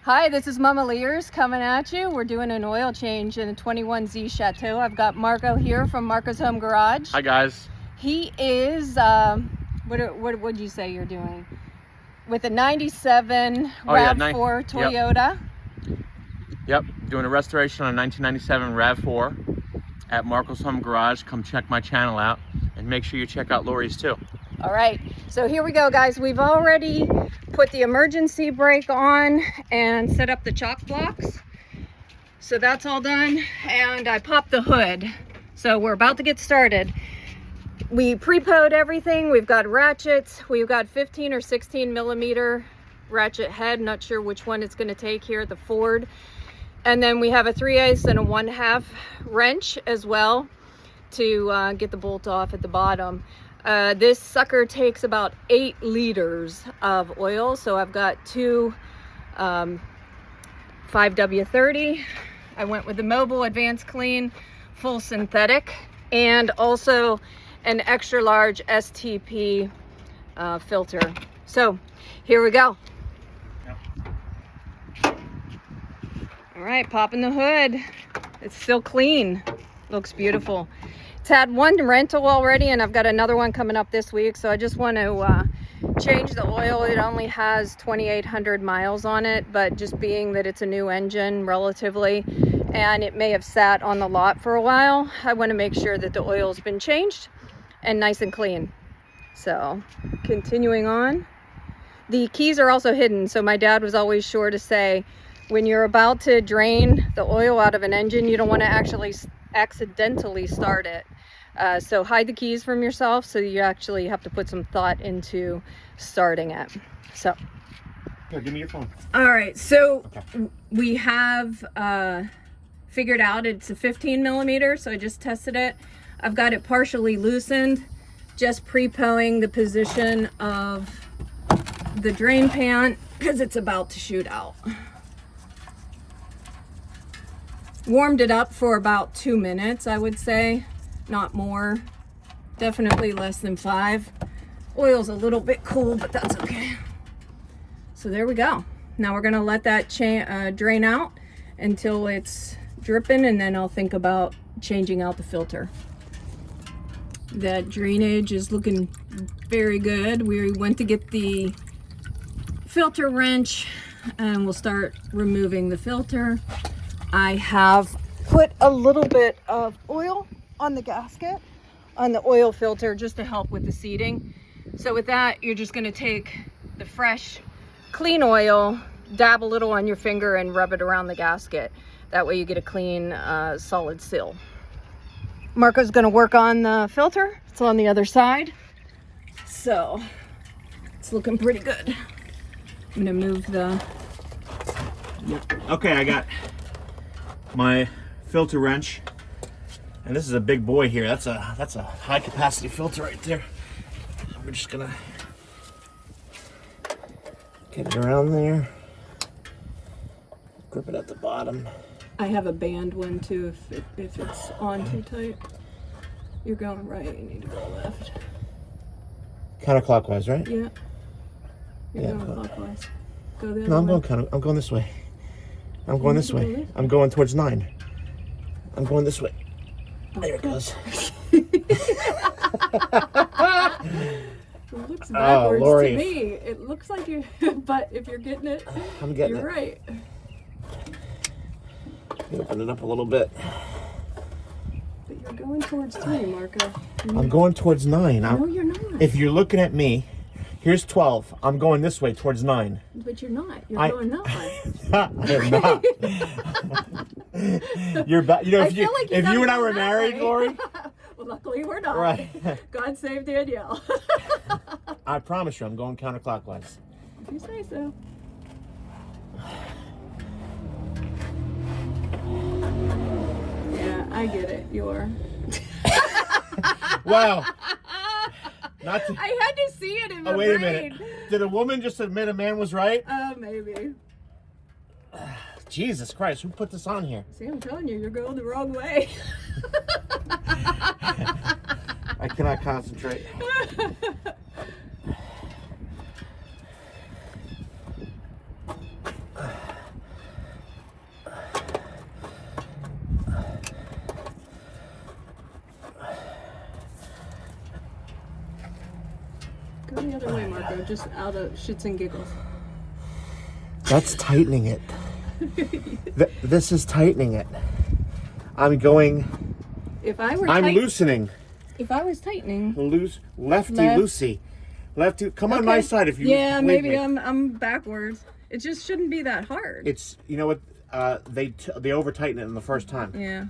Hi, this is Mama Lears coming at you. We're doing an oil change in a 21Z Chateau. I've got Marco here from Marco's Home Garage. Hi guys. He is, what would you say you're doing? With a 97 RAV4 Toyota. Yep, doing a restoration on a 1997 RAV4 at Marco's Home Garage. Come check my channel out and make sure you check out Lori's too. All right, so here we go, guys. We've already put the emergency brake on and set up the chock blocks. So that's all done, and I popped the hood. So we're about to get started. We pre-poed everything. We've got ratchets. We've got 15 or 16 millimeter ratchet head. Not sure which one it's gonna take here at the Ford. And then we have a 3/8 and a 1/2 wrench as well to get the bolt off at the bottom. This sucker takes about 8 liters of oil. So I've got two 5W30. I went with the Mobile Advanced Clean full synthetic, and also an extra large STP filter. So here we go. All right, popping the hood. It's still clean. Looks beautiful. It's had one rental already, and I've got another one coming up this week. So I just want to change the oil. It only has 2,800 miles on it, but just being that it's a new engine relatively, and it may have sat on the lot for a while, I want to make sure that the oil's been changed and nice and clean. So continuing on. The keys are also hidden. So my dad was always sure to say, when you're about to drain the oil out of an engine, you don't want to actually accidentally start it. So hide the keys from yourself, so you actually have to put some thought into starting it. So Here, give me your phone. all right, so we have figured out it's a 15 millimeter, so I just tested it. I've got it partially loosened, just pre-poing the position of the drain pan because it's about to shoot out. Warmed it up for about 2 minutes, I would say, not more. Definitely less than 5. Oil's a little bit cool, but that's okay. So there we go. Now we're gonna let that drain out until it's dripping, and then I'll think about changing out the filter. That drainage is looking very good. We went to get the filter wrench, and we'll start removing the filter. I have put a little bit of oil on the gasket, on the oil filter, just to help with the seating. So with that, you're just gonna take the fresh, clean oil, dab a little on your finger and rub it around the gasket. That way you get a clean, solid seal. Marco's gonna work on the filter. It's on the other side. So it's looking pretty good. I'm gonna move the... Okay, I got my filter wrench, and this is a big boy here. That's a high capacity filter right there. We're just gonna get it around there, grip it at the bottom. I have a band one too if it's on too tight. You're going right, you need to go left. Counterclockwise, right? Yeah. You're Yeah, going clockwise. Go the other No, I'm way. I'm going this way. I'm going this way. I'm going towards 9. I'm going this way. There it goes. It looks backwards Lori. to me. It looks like you, but if you're getting it, I'm getting you're it. right. Open it up a little bit. But you're going towards 3, Marco. I'm going towards 9. No, you're not. If you're looking at me, here's 12. I'm going this way towards 9. But you're not. You're going 9. I'm not. You're back. You know, I feel like you if you gotta and I go were that married, way. Lori. Well, luckily we're not. Right. God save Danielle. I promise you, I'm going counterclockwise. If you say so. Yeah, I get it. You're. Wow. Not to, I had to see it in my oh, wait brain. a minute. Did a woman just admit a man was right? Maybe. Jesus Christ, who put this on here? See, I'm telling you, you're going the wrong way. I cannot concentrate. know, just out of shits and giggles. That's tightening it. This is tightening it. I'm going. If I were I'm loosening. If I was tightening. Lefty Left. Loosey. Lefty. Come on my side if you. Yeah, believe maybe me. I'm backwards. It just shouldn't be that hard. It's, you know what? They over tighten it in the first time. Yeah.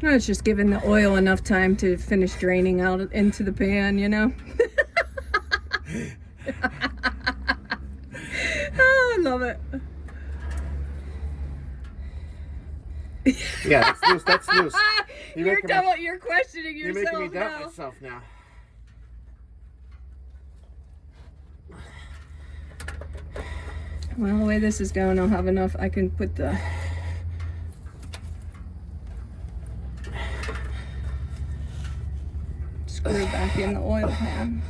No, it's just giving the oil enough time to finish draining out into the pan, you know? Oh, I love it. Yeah, that's loose. That's loose. You're questioning You're yourself making me doubt now. myself now. Well, the way this is going, I'll have enough. I can put the... screw back in the oil pan.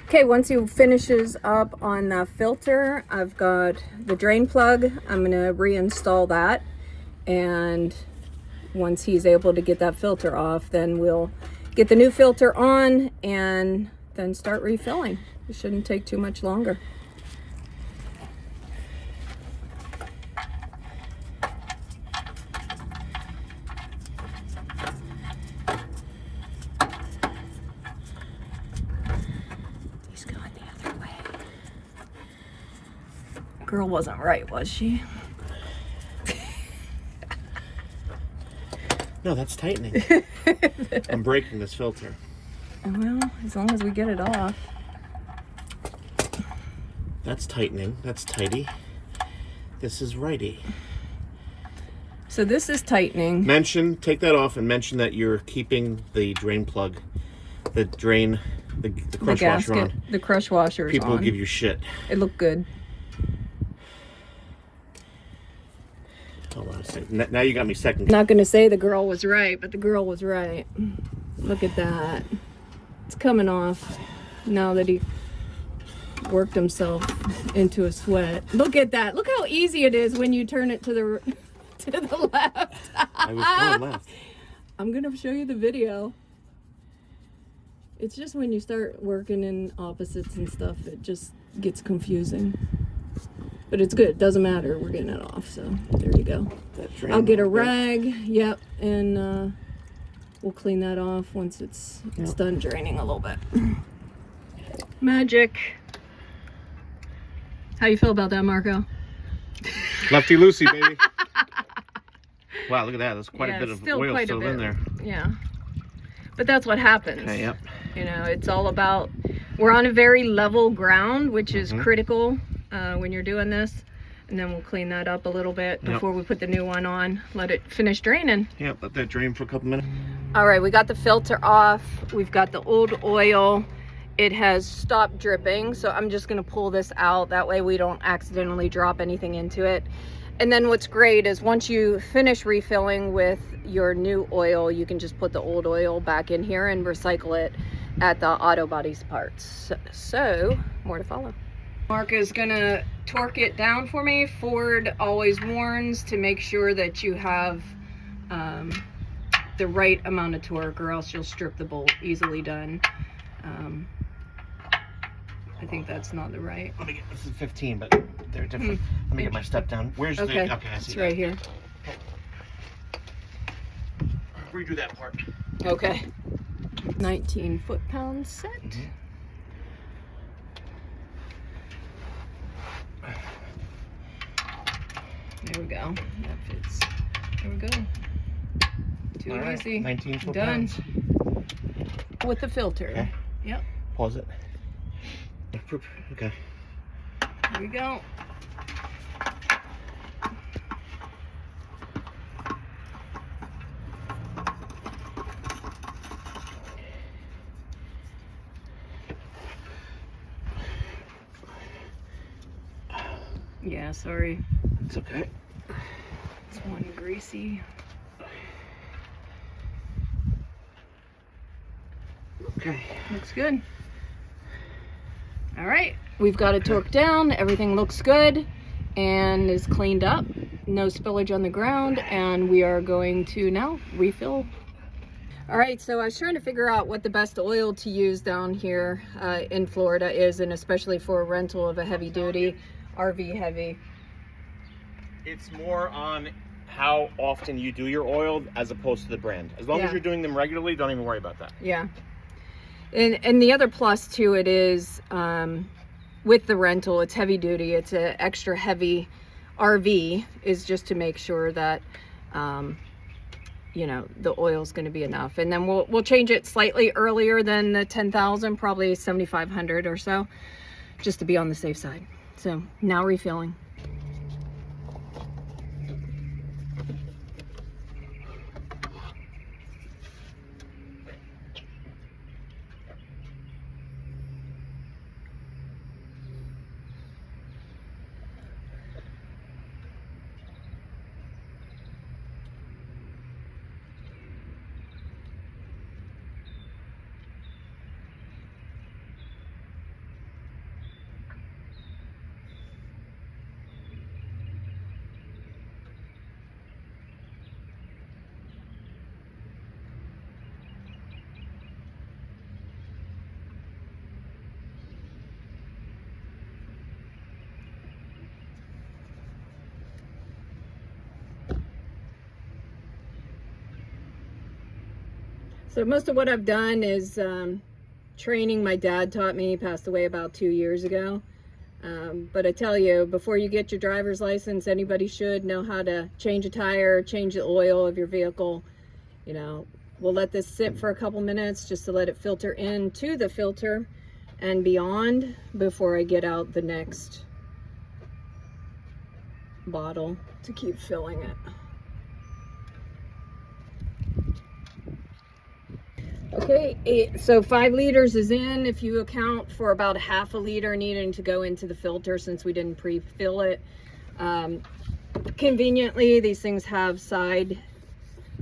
Okay, once he finishes up on the filter, I've got the drain plug. I'm gonna reinstall that. And once he's able to get that filter off, then we'll get the new filter on and then start refilling. It shouldn't take too much longer. He's going the other way. Girl wasn't right, was she? No, that's tightening. I'm breaking this filter. Well, as long as we get it off. That's tightening. That's tighty. This is righty. So this is tightening. Take that off and mention that you're keeping the drain plug, the crush washer on. The crush washer is People on. will give you shit. It looked good. Hold on a second. Now you got me second. I'm not going to say the girl was right, but the girl was right. Look at that. It's coming off now that he worked himself into a sweat. Look at that. Look how easy it is when you turn it to the left. I was going left. I'm going to show you the video. It's just when you start working in opposites and stuff, it just gets confusing. But it's good. It doesn't matter. We're getting it off. So there you go. I'll get a rag. Yep. And we'll clean that off once it's done draining a little bit. Magic. How you feel about that, Marco? Lefty loosey, baby. Wow, look at that. There's quite a bit of oil still in there. Yeah. But that's what happens. Okay, yep. You know, it's all about, we're on a very level ground, which is critical when you're doing this. And then we'll clean that up a little bit before we put the new one on. Let it finish draining. Yep, let that drain for a couple minutes. All right, we got the filter off. We've got the old oil. It has stopped dripping, so I'm just gonna pull this out. That way we don't accidentally drop anything into it. And then what's great is once you finish refilling with your new oil, you can just put the old oil back in here and recycle it at the auto bodies parts. So more to follow. Mark is gonna torque it down for me. Ford always warns to make sure that you have the right amount of torque, or else you'll strip the bolt. Easily done. I think that's not the right. Let me get, this is 15, but they're different. Let me get my step down. Where's the, okay, I see it's right here. Redo that part. Okay. 19 foot-pound set. There we go. That fits. There we go. Too easy. 19 foot done. Pounds. With the filter. Okay. Yep. Pause it. Okay. Here we go. Yeah, sorry. It's okay. It's one greasy. Okay. Looks good. All right, we've got it torqued down. Everything looks good and is cleaned up. No spillage on the ground, and we are going to now refill. All right, so I was trying to figure out what the best oil to use down here in Florida is, and especially for a rental of a heavy duty RV heavy. It's more on how often you do your oil as opposed to the brand. As long as you're doing them regularly, don't even worry about that. Yeah. And the other plus to it is with the rental, it's heavy duty. It's an extra heavy RV, is just to make sure that you know, the oil's going to be enough. And then we'll change it slightly earlier than the 10,000, probably 7,500 or so, just to be on the safe side. So now refilling. So most of what I've done is training my dad taught me. He passed away about 2 years ago. But I tell you, before you get your driver's license, anybody should know how to change a tire, change the oil of your vehicle. You know, we'll let this sit for a couple minutes just to let it filter into the filter and beyond before I get out the next bottle to keep filling it. Okay, so 5 liters is in. If you account for about half a liter needing to go into the filter since we didn't pre-fill it. Conveniently, these things have side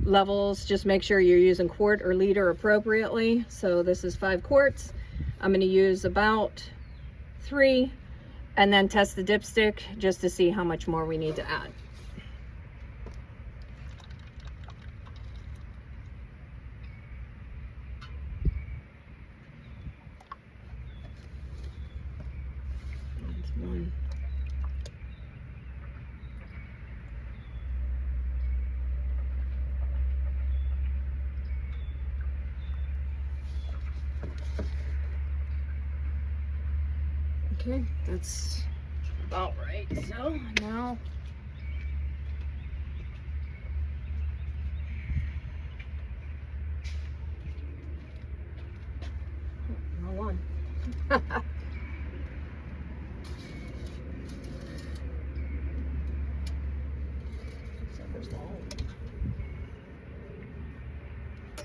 levels. Just make sure you're using quart or liter appropriately. So this is 5 quarts. I'm going to use about 3 and then test the dipstick just to see how much more we need to add. One. Okay, that's about right. So now wrong one.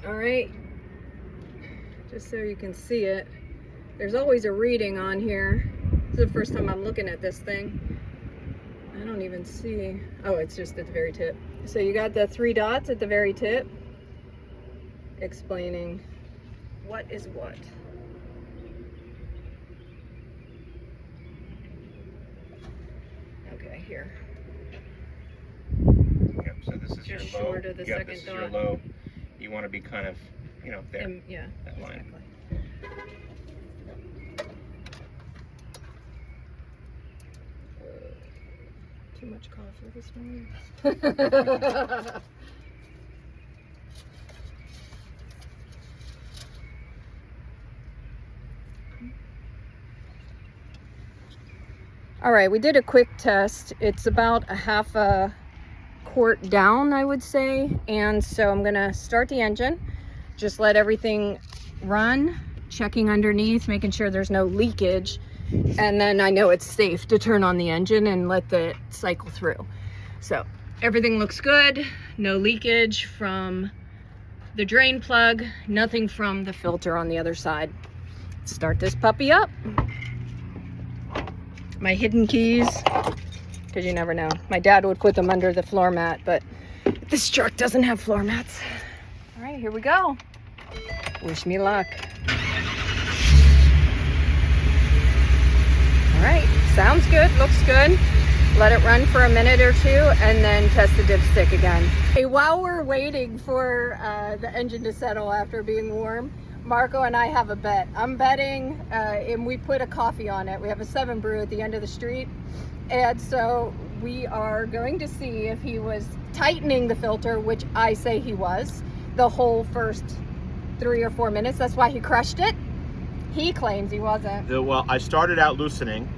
All right, just so you can see it, there's always a reading on here. This is the first time I'm looking at this thing. I don't even see, oh, it's just at the very tip. So you got the 3 dots at the very tip explaining what is what. Okay, here. Yep, so this is Just your low. short of the second this is dot. your low. You want to be kind of, you know, there. Yeah, that line. exactly. Too much coffee this morning. All right, we did a quick test. It's about a half a quart down, I would say. And so I'm gonna start the engine, just let everything run, checking underneath, making sure there's no leakage. And then I know it's safe to turn on the engine and let the cycle through. So everything looks good, no leakage from the drain plug, nothing from the filter on the other side. Let's start this puppy up. My hidden keys, because you never know. My dad would put them under the floor mat, but this truck doesn't have floor mats. All right, here we go. Wish me luck. All right, sounds good, looks good. Let it run for a minute or two and then test the dipstick again. Hey, while we're waiting for the engine to settle after being warm, Marco and I have a bet. I'm betting, and we put a coffee on it. We have a 7 brew at the end of the street. And so we are going to see if he was tightening the filter, which I say he was, the whole first 3 or 4 minutes. That's why he crushed it. He claims he wasn't. Well, I started out loosening,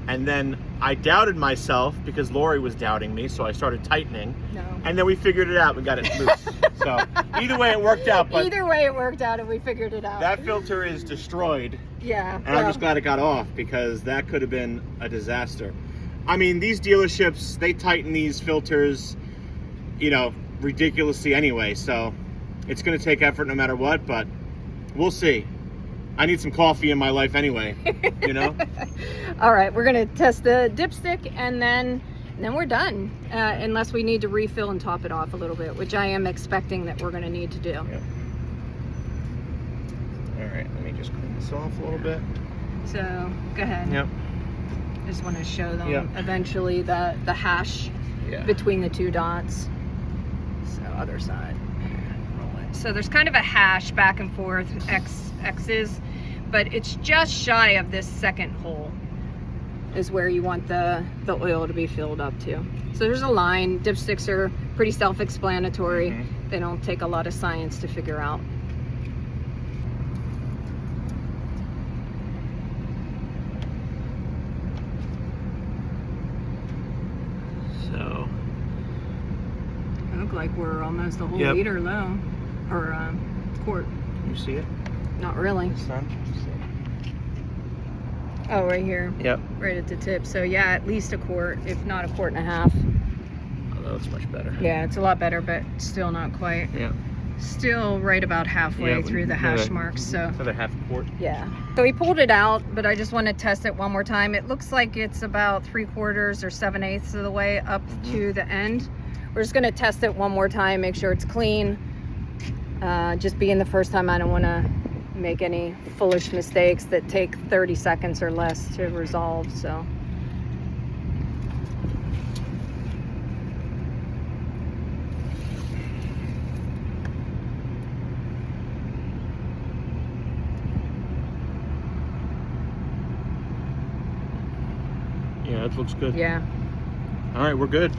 and then I doubted myself because Lori was doubting me, so I started tightening. No. And then we figured it out. We got it loose. So either way, it worked out. But either way, it worked out, and we figured it out. that filter is destroyed. Yeah. And I'm just glad it got off, because that could have been a disaster. I mean, these dealerships, they tighten these filters, you know, ridiculously anyway. So it's going to take effort no matter what, but we'll see. I need some coffee in my life anyway, you know? All right, we're gonna test the dipstick and then we're done. Unless we need to refill and top it off a little bit, which I am expecting that we're gonna need to do. Yep. All right, let me just clean this off a little bit. So, go ahead. Yep. Just wanna show them eventually the hash between the 2 dots. So, other side. So there's kind of a hash back and forth, X's, but it's just shy of this second hole is where you want the oil to be filled up to. So there's a line. Dipsticks are pretty self-explanatory. Mm-hmm. They don't take a lot of science to figure out. So Look like we're almost a whole liter low, or quart. you see it? Not really. Son? Oh, right here. Yep. Right at the tip. So yeah, at least a quart, if not a quart and a half. Although it's much better. Yeah, it's a lot better, but still not quite. Yeah. Still right about halfway through the hash marks. So another half quart. yeah. So we pulled it out, but I just want to test it one more time. It looks like it's about 3/4 or 7/8 of the way up to the end. We're just gonna test it one more time, make sure it's clean. Just being the first time, I don't want to make any foolish mistakes that take 30 seconds or less to resolve. So yeah, it looks good. yeah. All right, we're good.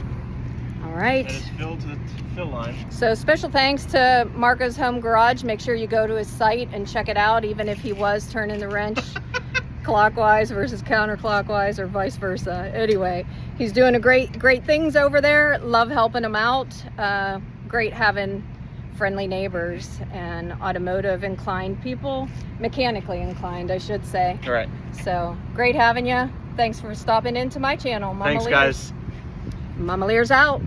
All right. And it's filled to the fill line. So special thanks to Marco's Home Garage. Make sure you go to his site and check it out, even if he was turning the wrench clockwise versus counterclockwise or vice versa. Anyway, he's doing a great things over there. Love helping him out. Great having friendly neighbors and automotive inclined people, mechanically inclined, I should say. All right. So great having you. Thanks for stopping into my channel. Mama Thanks, Lear's. guys. Mama Lear's out.